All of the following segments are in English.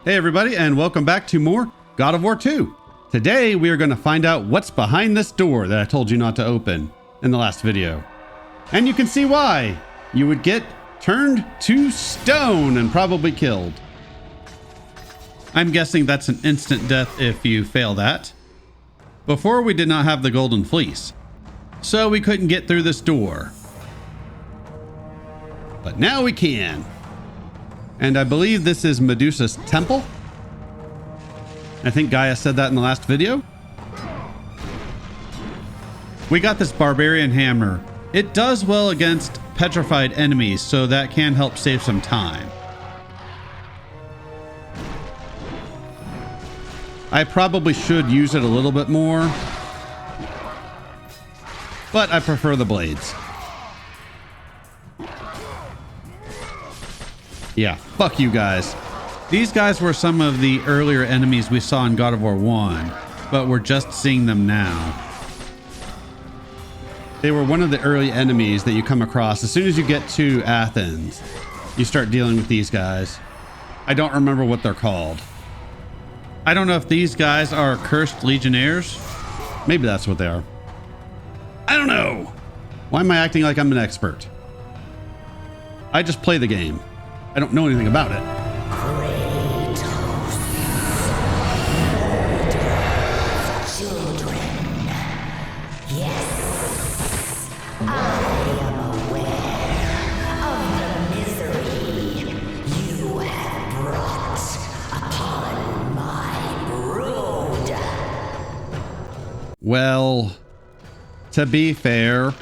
Hey everybody, and welcome back to more God of War 2. Today we are going to find out what's behind this door that I told you not to open in the last video. And you can see why. You would get turned to stone and probably killed. I'm guessing that's an instant death if you fail that. Before we did not have the Golden Fleece, so we couldn't get through this door. But now we can. And I believe this is Medusa's temple. I think Gaia said that in the last video. We got this barbarian hammer. It does well against petrified enemies, so that can help save some time. I probably should use it a little bit more, but I prefer the blades. Yeah, fuck you guys. These guys were some of the earlier enemies we saw in God of War 1, but we're just seeing them now. They were one of the early enemies that you come across. As soon as you get to Athens, you start dealing with these guys. I don't remember what they're called. I don't know if these guys are cursed legionnaires. Maybe that's what they are. I don't know. Why am I acting like I'm an expert? I just play the game. I don't know anything about it. Kratos, children. Yes, I am aware of the misery you have brought upon my brood. Well, to be fair,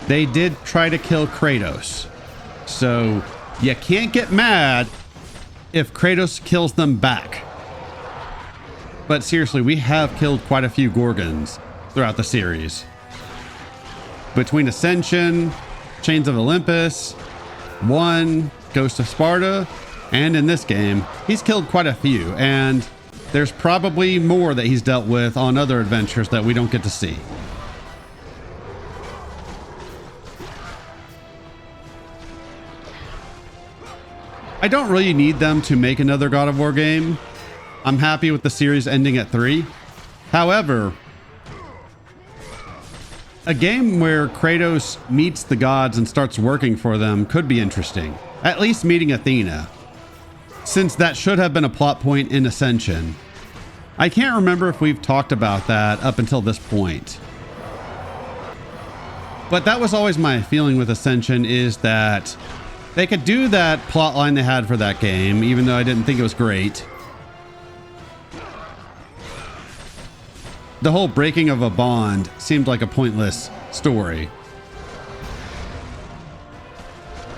they did try to kill Kratos. So you can't get mad if Kratos kills them back. But seriously, we have killed quite a few Gorgons throughout the series. Between Ascension, Chains of Olympus, 1, Ghost of Sparta, and in this game, he's killed quite a few, and there's probably more that he's dealt with on other adventures that we don't get to see. I don't really need them to make another God of War game. I'm happy with the series ending at 3. However, a game where Kratos meets the gods and starts working for them could be interesting. At least meeting Athena, since that should have been a plot point in Ascension. I can't remember if we've talked about that up until this point. But that was always my feeling with Ascension, is that they could do that plot line they had for that game, even though I didn't think it was great. The whole breaking of a bond seemed like a pointless story.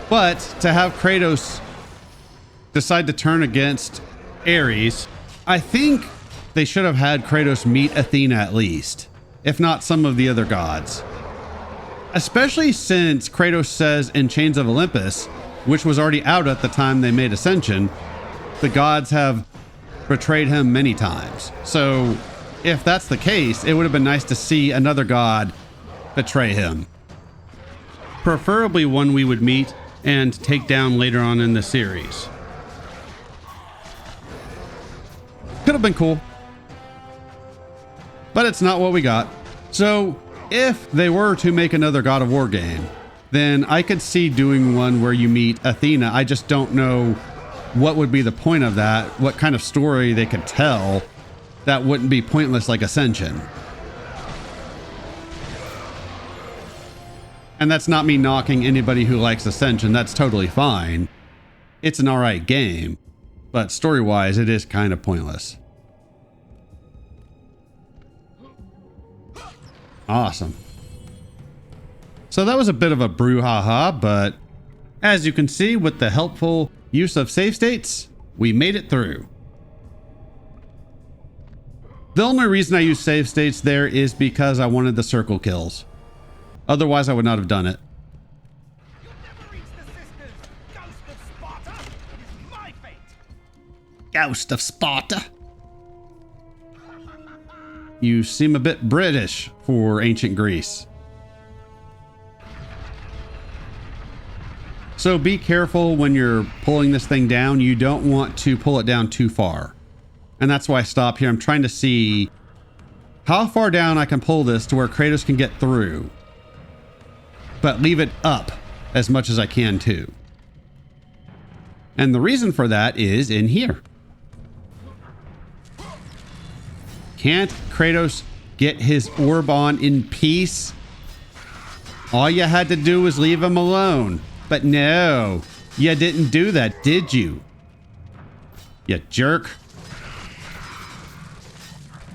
But to have Kratos decide to turn against Ares, I think they should have had Kratos meet Athena at least, if not some of the other gods. Especially since Kratos says in Chains of Olympus, which was already out at the time they made Ascension, the gods have betrayed him many times. So if that's the case, it would have been nice to see another god betray him. Preferably one we would meet and take down later on in the series. Could have been cool. But it's not what we got. So if they were to make another God of War game, then I could see doing one where you meet Athena. I just don't know what would be the point of that, what kind of story they could tell that wouldn't be pointless like Ascension. And that's not me knocking anybody who likes Ascension. That's totally fine. It's an alright game, but story-wise, it is kind of pointless. Awesome. So that was a bit of a brouhaha, but as you can see, with the helpful use of save states, we made it through. The only reason I use save states there is because I wanted the circle kills. Otherwise, I would not have done it. Ghost of Sparta. You seem a bit British for ancient Greece. So be careful when you're pulling this thing down. You don't want to pull it down too far. And that's why I stop here. I'm trying to see how far down I can pull this to where Kratos can get through, but leave it up as much as I can too. And the reason for that is in here. Can't Kratos get his orb on in peace? All you had to do was leave him alone. But no, you didn't do that, did you? You jerk.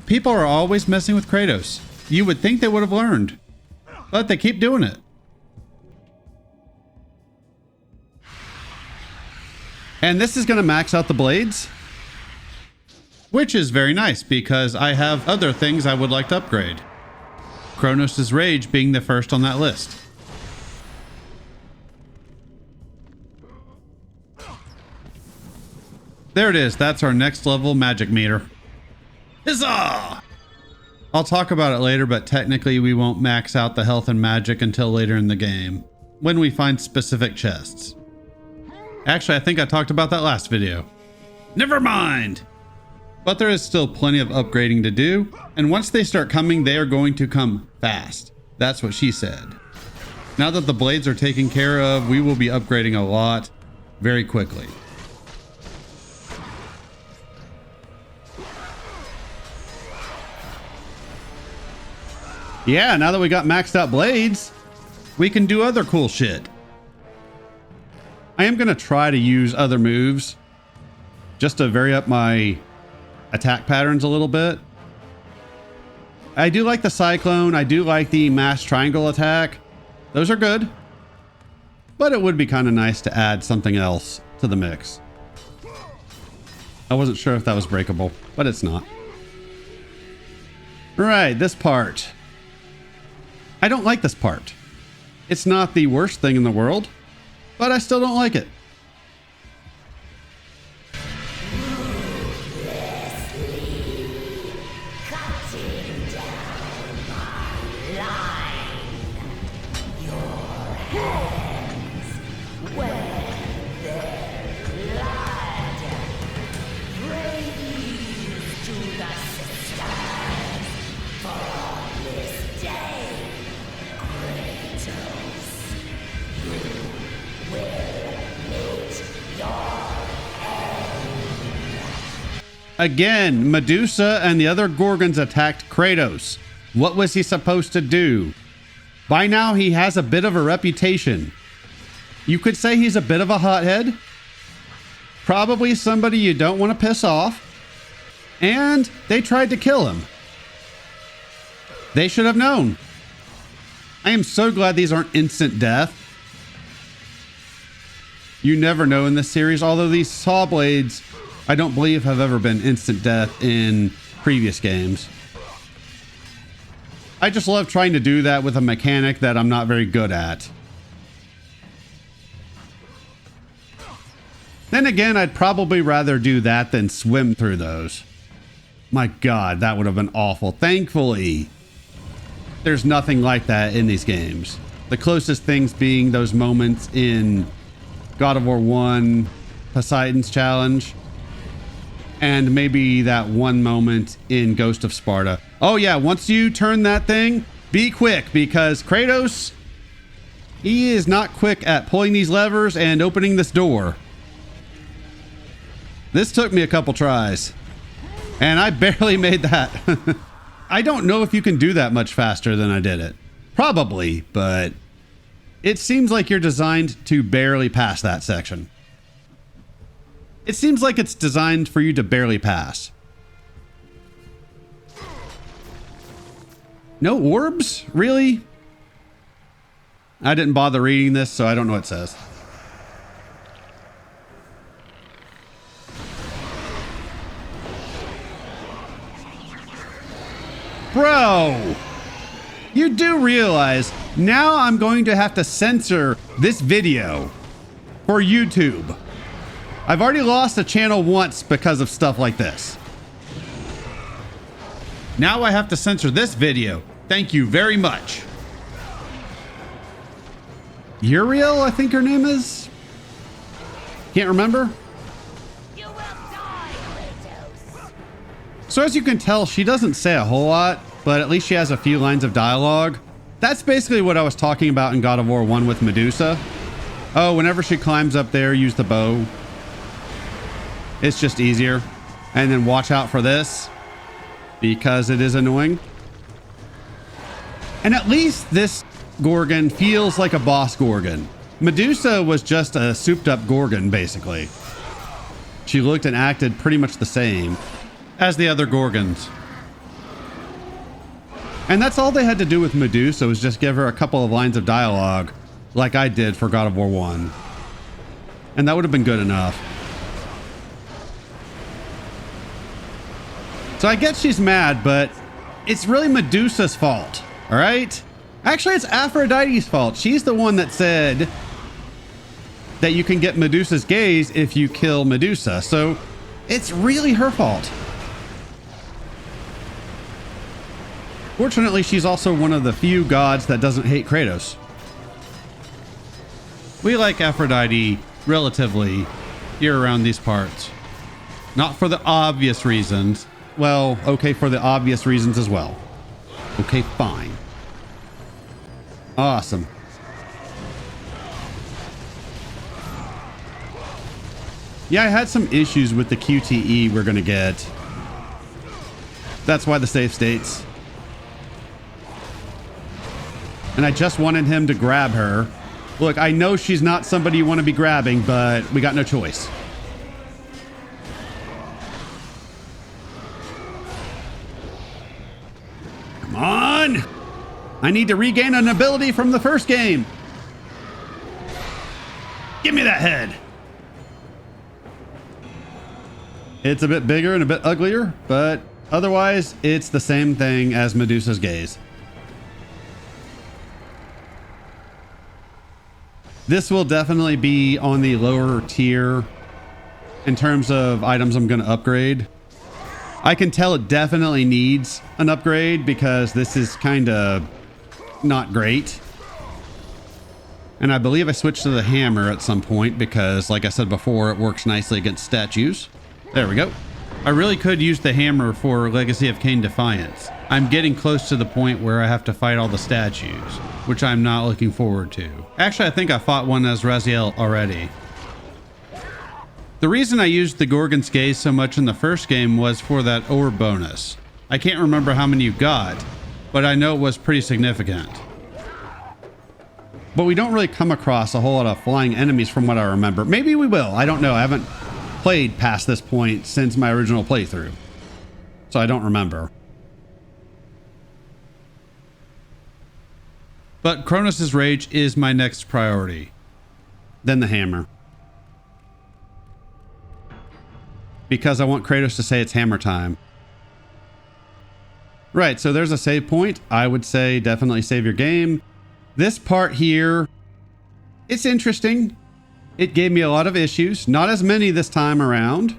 People are always messing with Kratos. You would think they would have learned, but they keep doing it. And this is going to max out the blades, which is very nice because I have other things I would like to upgrade. Kronos' Rage being the first on that list. There it is. That's our next level magic meter. Huzzah! I'll talk about it later, but technically we won't max out the health and magic until later in the game, when we find specific chests. Actually, I think I talked about that last video. Never mind! But there is still plenty of upgrading to do, and once they start coming, they are going to come fast. That's what she said. Now that the blades are taken care of, we will be upgrading a lot very quickly. Yeah, now that we got maxed out blades, we can do other cool shit. I am going to try to use other moves just to vary up my attack patterns a little bit. I do like the Cyclone. I do like the mass triangle attack. Those are good. But it would be kind of nice to add something else to the mix. I wasn't sure if that was breakable, but it's not. Right, this part. I don't like this part. It's not the worst thing in the world, but I still don't like it. Again, Medusa and the other Gorgons attacked Kratos. What was he supposed to do? By now, he has a bit of a reputation. You could say he's a bit of a hothead. Probably somebody you don't want to piss off. And they tried to kill him. They should have known. I am so glad these aren't instant death. You never know in this series, although these saw blades, I don't believe have ever been instant death in previous games. I just love trying to do that with a mechanic that I'm not very good at. Then again, I'd probably rather do that than swim through those. My God, that would have been awful. Thankfully, there's nothing like that in these games. The closest things being those moments in God of War 1, Poseidon's Challenge, and maybe that one moment in Ghost of Sparta. Oh yeah, once you turn that thing, be quick, because Kratos, he is not quick at pulling these levers and opening this door. This took me a couple tries, and I barely made that. I don't know if you can do that much faster than I did it. Probably, but it seems like you're designed to barely pass that section. It seems like it's designed for you to barely pass. No orbs? Really? I didn't bother reading this, so I don't know what it says. Bro! You do realize now I'm going to have to censor this video for YouTube. I've already lost a channel once because of stuff like this. Now I have to censor this video. Thank you very much. Uriel, I think her name is. Can't remember? You will die, Kratos. So as you can tell, she doesn't say a whole lot, but at least she has a few lines of dialogue. That's basically what I was talking about in God of War 1 with Medusa. Oh, whenever she climbs up there, use the bow. It's just easier. And then watch out for this, because it is annoying. And at least this Gorgon feels like a boss Gorgon. Medusa was just a souped up Gorgon, basically. She looked and acted pretty much the same as the other Gorgons. And that's all they had to do with Medusa, was just give her a couple of lines of dialogue, like I did for God of War 1. And that would have been good enough. So I guess she's mad, but it's really Medusa's fault, all right? Actually, it's Aphrodite's fault. She's the one that said that you can get Medusa's gaze if you kill Medusa. So it's really her fault. Fortunately, she's also one of the few gods that doesn't hate Kratos. We like Aphrodite relatively here around these parts. Not for the obvious reasons. Well, okay, for the obvious reasons as well. Okay, fine. Awesome. Yeah, I had some issues with the QTE we're gonna get. That's why the save states. And I just wanted him to grab her. Look, I know she's not somebody you want to be grabbing, but we got no choice. Come on! I need to regain an ability from the first game. Give me that head. It's a bit bigger and a bit uglier, but otherwise it's the same thing as Medusa's gaze. This will definitely be on the lower tier in terms of items I'm going to upgrade. I can tell it definitely needs an upgrade because this is kind of not great. And I believe I switched to the hammer at some point because, like I said before, it works nicely against statues. There we go. I really could use the hammer for Legacy of Kain Defiance. I'm getting close to the point where I have to fight all the statues, which I'm not looking forward to. Actually, I think I fought one as Raziel already. The reason I used the Gorgon's Gaze so much in the first game was for that orb bonus. I can't remember how many you got, but I know it was pretty significant. But we don't really come across a whole lot of flying enemies from what I remember. Maybe we will. I don't know. I haven't played past this point since my original playthrough, so I don't remember. But Kronos' Rage is my next priority. Then the hammer. Because I want Kratos to say it's hammer time. Right, so there's a save point. I would say definitely save your game. This part here, it's interesting. It gave me a lot of issues. Not as many this time around.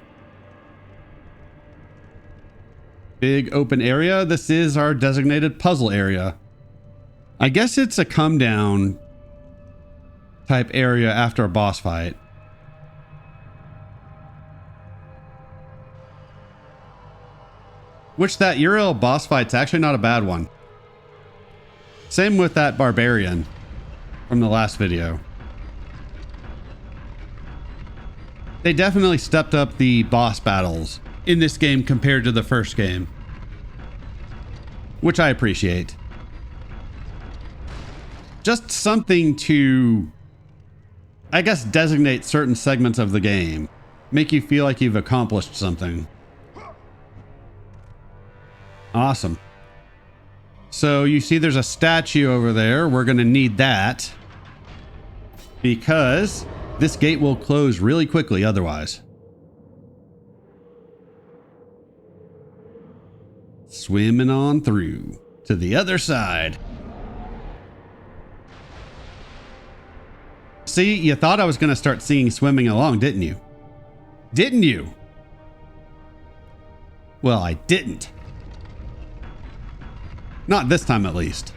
Big open area. This is our designated puzzle area. I guess it's a come down type area after a boss fight. Which that Uriel boss fight's actually not a bad one. Same with that barbarian from the last video. They definitely stepped up the boss battles in this game compared to the first game, which I appreciate. Just something to, I guess, designate certain segments of the game. Make you feel like you've accomplished something. Awesome. So you see there's a statue over there. We're going to need that because this gate will close really quickly otherwise. Swimming on through to the other side. See, you thought I was going to start singing Swimming Along, didn't you? Didn't you? Well, I didn't. Not this time, at least.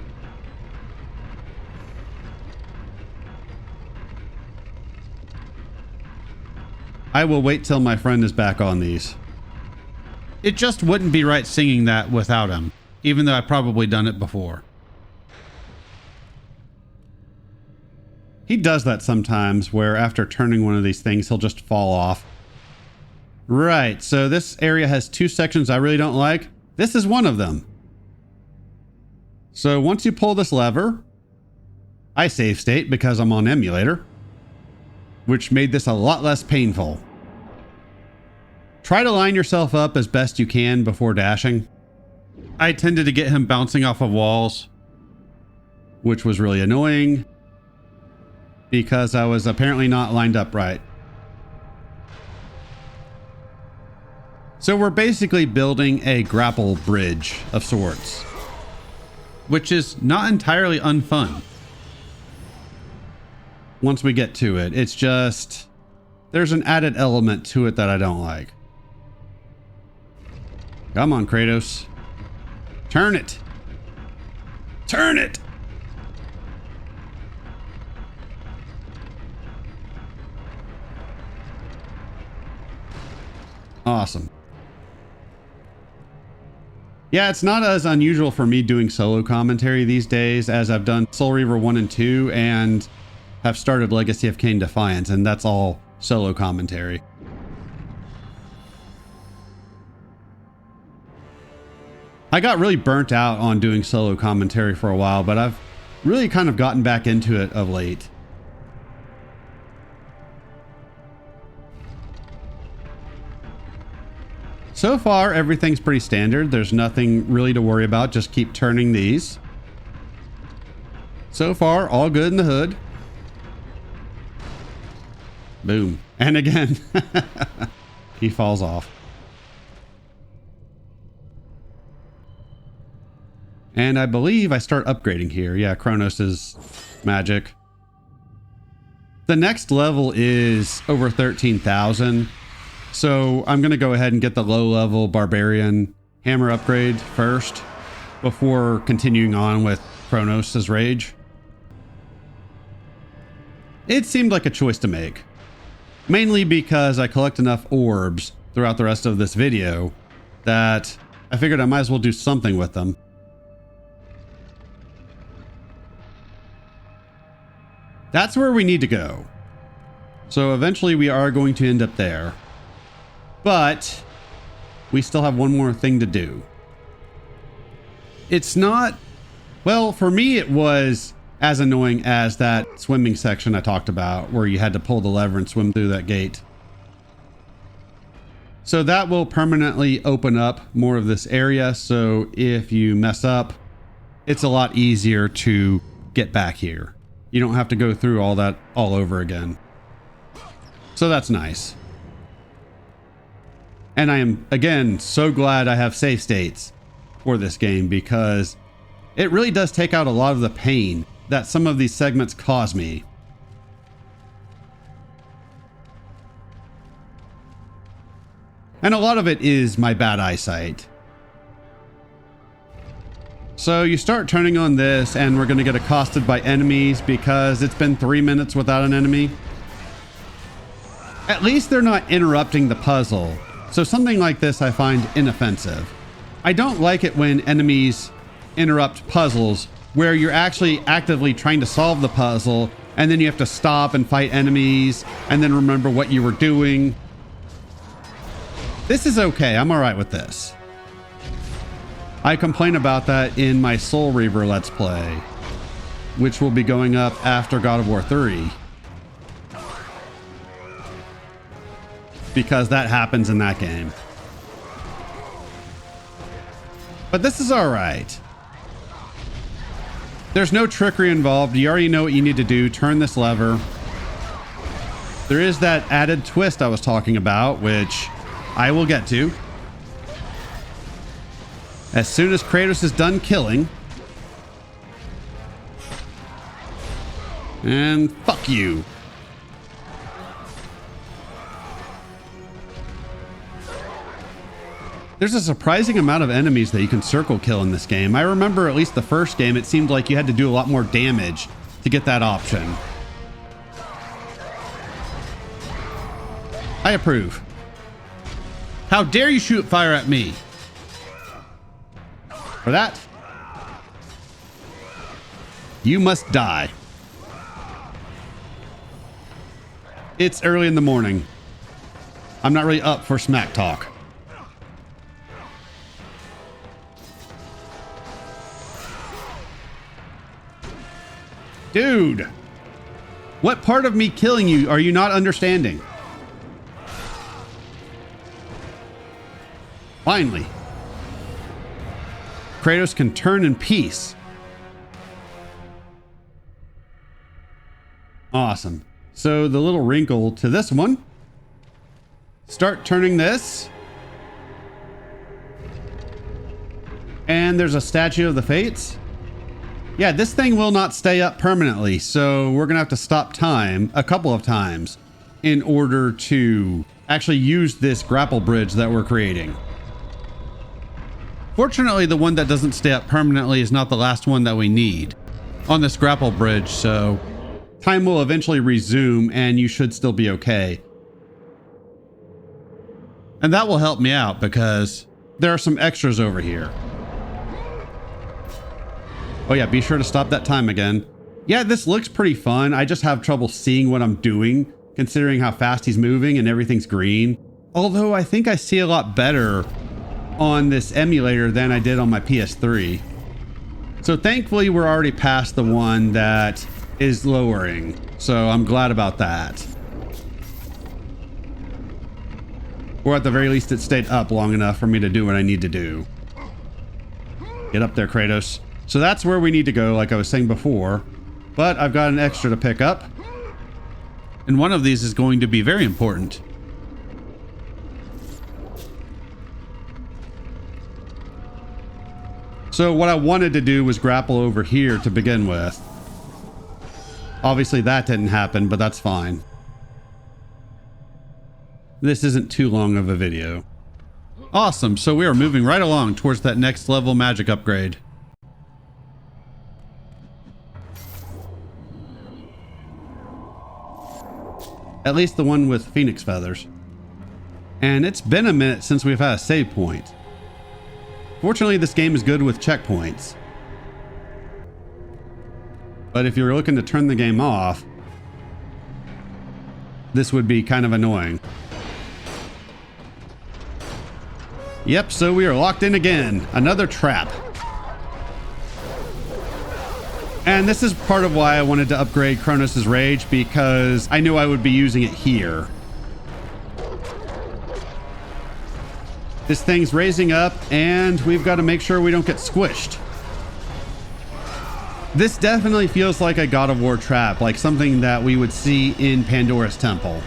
I will wait till my friend is back on these. It just wouldn't be right singing that without him, even though I've probably done it before. He does that sometimes, where after turning one of these things, he'll just fall off. Right, so this area has two sections I really don't like. This is one of them. So once you pull this lever, I save state because I'm on emulator, which made this a lot less painful. Try to line yourself up as best you can before dashing. I tended to get him bouncing off of walls, which was really annoying because I was apparently not lined up right. So we're basically building a grapple bridge of sorts, which is not entirely unfun. Once we get to it, it's just, there's an added element to it that I don't like. Come on, Kratos. Turn it. Turn it. Awesome. Yeah, it's not as unusual for me doing solo commentary these days, as I've done Soul Reaver 1 and 2 and have started Legacy of Kain Defiance, and that's all solo commentary. I got really burnt out on doing solo commentary for a while, but I've really kind of gotten back into it of late. So far, everything's pretty standard. There's nothing really to worry about. Just keep turning these. So far, all good in the hood. Boom. And again, he falls off. And I believe I start upgrading here. Yeah, Kronos' magic. The next level is over 13,000. So I'm going to go ahead and get the low level Barbarian hammer upgrade first before continuing on with Kronos' rage. It seemed like a choice to make, mainly because I collect enough orbs throughout the rest of this video that I figured I might as well do something with them. That's where we need to go. So eventually we are going to end up there. But we still have one more thing to do. It's not, well, for me it was as annoying as that swimming section I talked about where you had to pull the lever and swim through that gate. So that will permanently open up more of this area. So if you mess up, it's a lot easier to get back here. You don't have to go through all that all over again. So that's nice. And I am, again, so glad I have save states for this game because it really does take out a lot of the pain that some of these segments cause me. And a lot of it is my bad eyesight. So you start turning on this and we're going to get accosted by enemies because it's been 3 minutes without an enemy. At least they're not interrupting the puzzle. So something like this I find inoffensive. I don't like it when enemies interrupt puzzles where you're actually actively trying to solve the puzzle and then you have to stop and fight enemies and then remember what you were doing. This is okay. I'm all right with this. I complain about that in my Soul Reaver Let's Play, which will be going up after God of War 3. Because that happens in that game. But this is all right. There's no trickery involved. You already know what you need to do. Turn this lever. There is that added twist I was talking about, which I will get to. As soon as Kratos is done killing. And fuck you. There's a surprising amount of enemies that you can circle kill in this game. I remember at least the first game, it seemed like you had to do a lot more damage to get that option. I approve. How dare you shoot fire at me? For that, you must die. It's early in the morning. I'm not really up for smack talk. Dude, what part of me killing you are you not understanding? Finally, Kratos can turn in peace. Awesome. So the little wrinkle to this one, start turning this. And there's a statue of the Fates. Yeah, this thing will not stay up permanently, so we're gonna have to stop time a couple of times in order to actually use this grapple bridge that we're creating. Fortunately, the one that doesn't stay up permanently is not the last one that we need on this grapple bridge, so time will eventually resume and you should still be okay. And that will help me out because there are some extras over here. Oh yeah, be sure to stop that time again. Yeah, this looks pretty fun. I just have trouble seeing what I'm doing, considering how fast he's moving and everything's green. Although I think I see a lot better on this emulator than I did on my PS3. So thankfully we're already past the one that is lowering. So I'm glad about that. Or at the very least it stayed up long enough for me to do what I need to do. Get up there, Kratos. So that's where we need to go, like I was saying before. But I've got an extra to pick up. And one of these is going to be very important. So what I wanted to do was grapple over here to begin with. Obviously that didn't happen, but that's fine. This isn't too long of a video. Awesome, so we are moving right along towards that next level magic upgrade. At least the one with Phoenix feathers. And it's been a minute since we've had a save point. Fortunately, this game is good with checkpoints. But if you're looking to turn the game off, this would be kind of annoying. Yep, so we are locked in again. Another trap. And this is part of why I wanted to upgrade Kronos' Rage, because I knew I would be using it here. This thing's raising up, and we've got to make sure we don't get squished. This definitely feels like a God of War trap, like something that we would see in Pandora's Temple.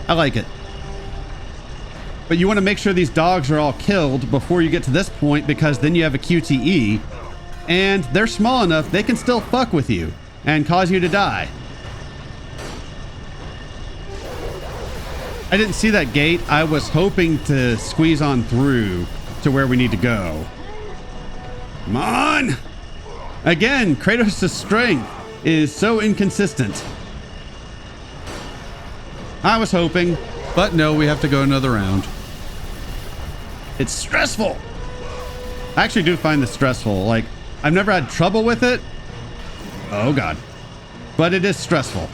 I like it. But you want to make sure these dogs are all killed before you get to this point, because then you have a QTE, and they're small enough they can still fuck with you and cause you to die. I didn't see that gate. I was hoping to squeeze on through to where we need to go. Come on! Again, Kratos' strength is so inconsistent. I was hoping, but no, we have to go another round. It's stressful. I actually do find this stressful. Like, I've never had trouble with it. Oh God. But it is stressful.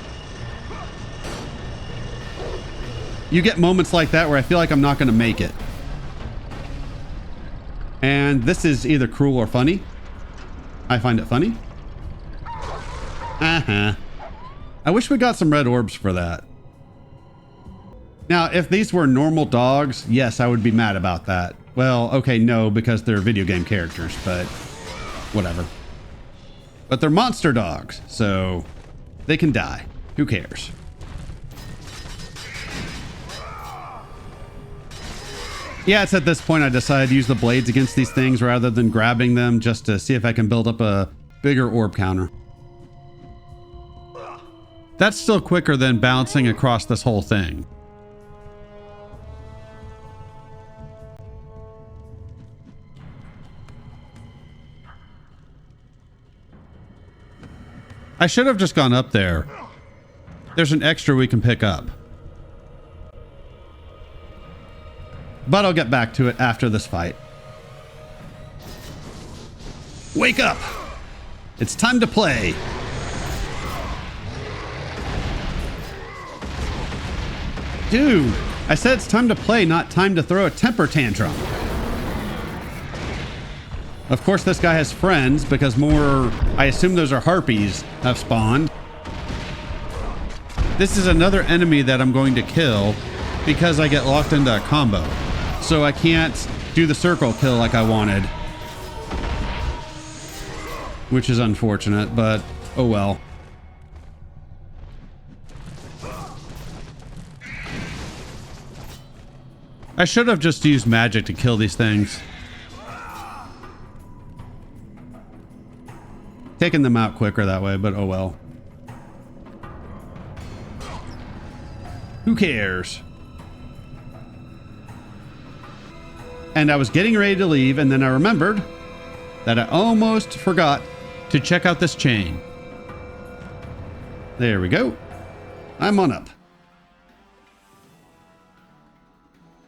You get moments like that where I feel like I'm not going to make it. And this is either cruel or funny. I find it funny. I wish we got some red orbs for that. Now, if these were normal dogs, yes, I would be mad about that. Well, okay, no, because they're video game characters, but whatever. But they're monster dogs, so they can die. Who cares? Yeah, it's at this point I decided to use the blades against these things rather than grabbing them, just to see if I can build up a bigger orb counter. That's still quicker than bouncing across this whole thing. I should have just gone up there. There's an extra we can pick up. but I'll get back to it after this fight. Wake up! It's time to play! Dude, I said it's time to play, not time to throw a temper tantrum. Of course, this guy has friends because more, I assume those are harpies, have spawned. This is another enemy that I'm going to kill because I get locked into a combo. So I can't do the circle kill like I wanted. Which is unfortunate, but oh well. I should have just used magic to kill these things. Taking them out quicker that way, but oh well. Who cares? And I was getting ready to leave, and then I remembered that I almost forgot to check out this chain. There we go. I'm on up.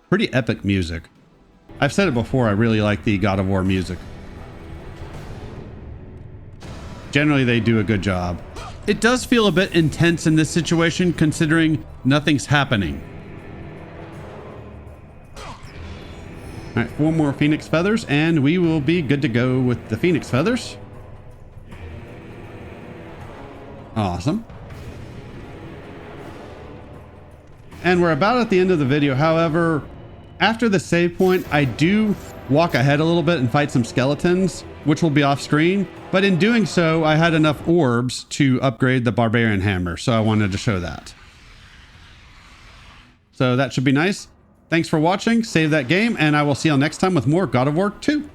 Pretty epic music. I've said it before, I really like the God of War music. Generally, they do a good job. It does feel a bit intense in this situation, considering nothing's happening. All right, 4 more Phoenix Feathers, and we will be good to go with the Phoenix Feathers. Awesome. And we're about at the end of the video. However, after the save point, I do walk ahead a little bit and fight some skeletons, which will be off screen. But in doing so, I had enough orbs to upgrade the Barbarian Hammer, so I wanted to show that. So that should be nice. Thanks for watching. Save that game, and I will see you all next time with more God of War 2.